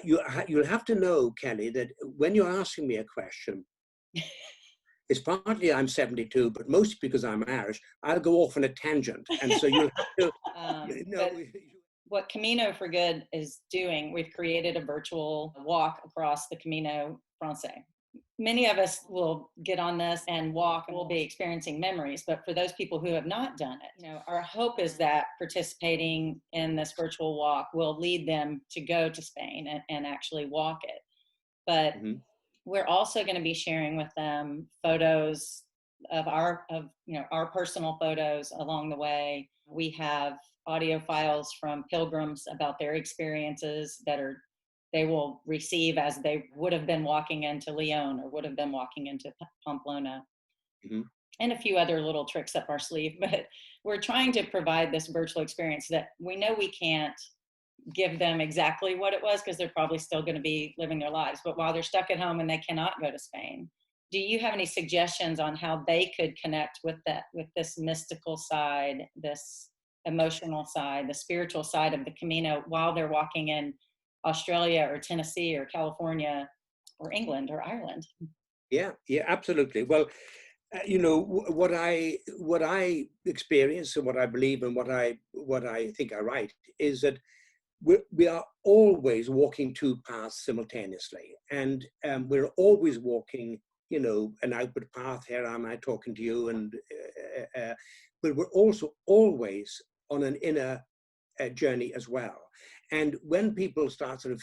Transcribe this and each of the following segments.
You'll have to know, Kelly, that when you're asking me a question, it's partly I'm 72, but mostly because I'm Irish, I'll go off on a tangent. And so you'll have to, what Camino for Good is doing, we've created a virtual walk across the Camino Francais. Many of us will get on this and walk and we'll be experiencing memories, but for those people who have not done it, our hope is that participating in this virtual walk will lead them to go to Spain and actually walk it. But we're also going to be sharing with them photos of our personal photos along the way. We have audio files from pilgrims about their experiences that they will receive as they would have been walking into Leon or would have been walking into Pamplona, and a few other little tricks up our sleeve. But we're trying to provide this virtual experience that we know we can't give them exactly what it was because they're probably still going to be living their lives. But while they're stuck at home and they cannot go to Spain, do you have any suggestions on how they could connect with this mystical side, this emotional side, the spiritual side of the Camino while they're walking in Australia or Tennessee or California or England or Ireland? Yeah, absolutely. Well, what I experience and what I believe and what I think I write is that we are always walking two paths simultaneously, and we're always walking, an outward path. Here am I talking to you, and but we're also always on an inner journey as well. And when people start sort of,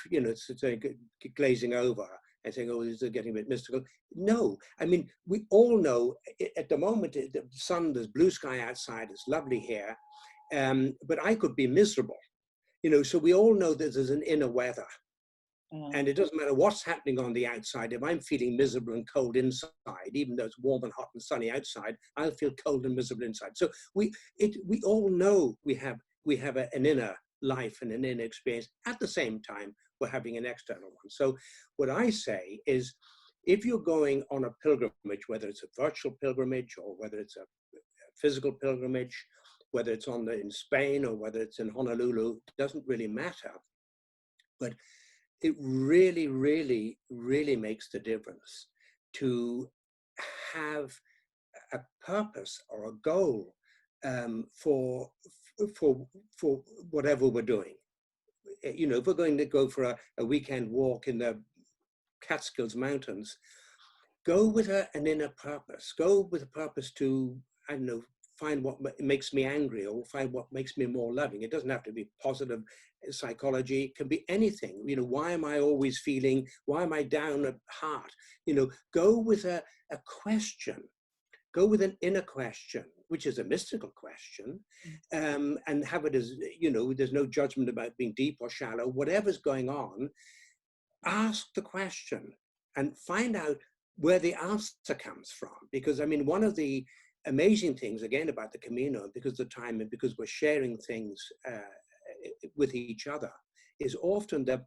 glazing over and saying, oh, this is getting a bit mystical. No, I mean, we all know at the moment, the sun, there's blue sky outside, it's lovely here, but I could be miserable. So we all know that there's an inner weather. And it doesn't matter what's happening on the outside. If I'm feeling miserable and cold inside, even though it's warm and hot and sunny outside, I'll feel cold and miserable inside. So we all know we have an inner life and an inner experience. At the same time, we're having an external one. So what I say is, if you're going on a pilgrimage, whether it's a virtual pilgrimage or whether it's a physical pilgrimage, whether it's in Spain or whether it's in Honolulu, it doesn't really matter. But it really, really, really makes the difference to have a purpose or a goal for whatever we're doing. If we're going to go for a weekend walk in the Catskills Mountains, go with an inner purpose. Go with a purpose to, I don't know, find what makes me angry or find what makes me more loving. It doesn't have to be positive psychology. It can be anything. Why am I always feeling, why am I down at heart? Go with a question. Go with an inner question, which is a mystical question, and have it as, there's no judgment about being deep or shallow. Whatever's going on, ask the question and find out where the answer comes from. Because, I mean, one of the amazing things, again, about the Camino, because of the time and because we're sharing things with each other, is often that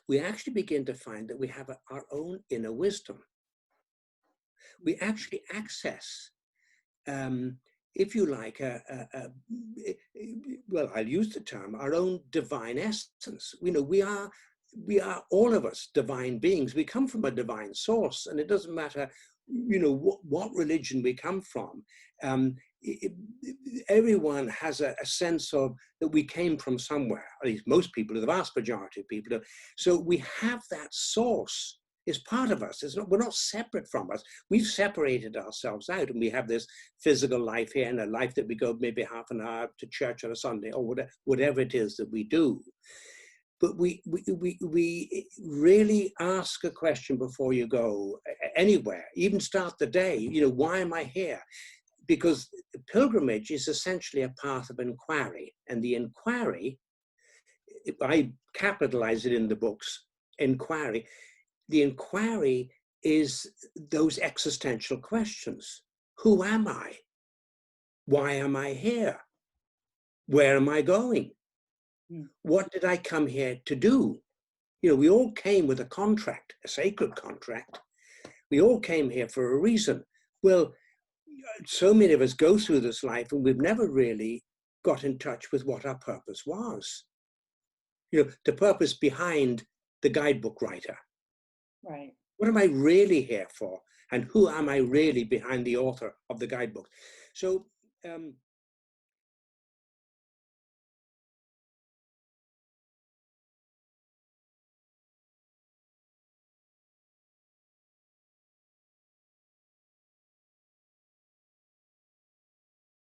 we actually begin to find that we have our own inner wisdom. We actually access, if you like, well, I'll use the term, our own divine essence. We are all of us divine beings. We come from a divine source, and it doesn't matter, what religion we come from. Everyone has a sense of that we came from somewhere, at least most people, the vast majority of people do. So we have that source is part of us. We're not separate from us. We've separated ourselves out, and we have this physical life here and a life that we go maybe half an hour to church on a Sunday or whatever it is that we do. But we really ask a question before you go anywhere, even start the day. Why am I here? Because pilgrimage is essentially a path of inquiry, and the inquiry, I capitalize it in the books, inquiry. The inquiry is those existential questions. Who am I? Why am I here? Where am I going? What did I come here to do? We all came with a contract, a sacred contract. We all came here for a reason. Well, so many of us go through this life and we've never really got in touch with what our purpose was. the purpose behind the guidebook writer. Right. What am I really here for? And who am I really behind the author of the guidebook? So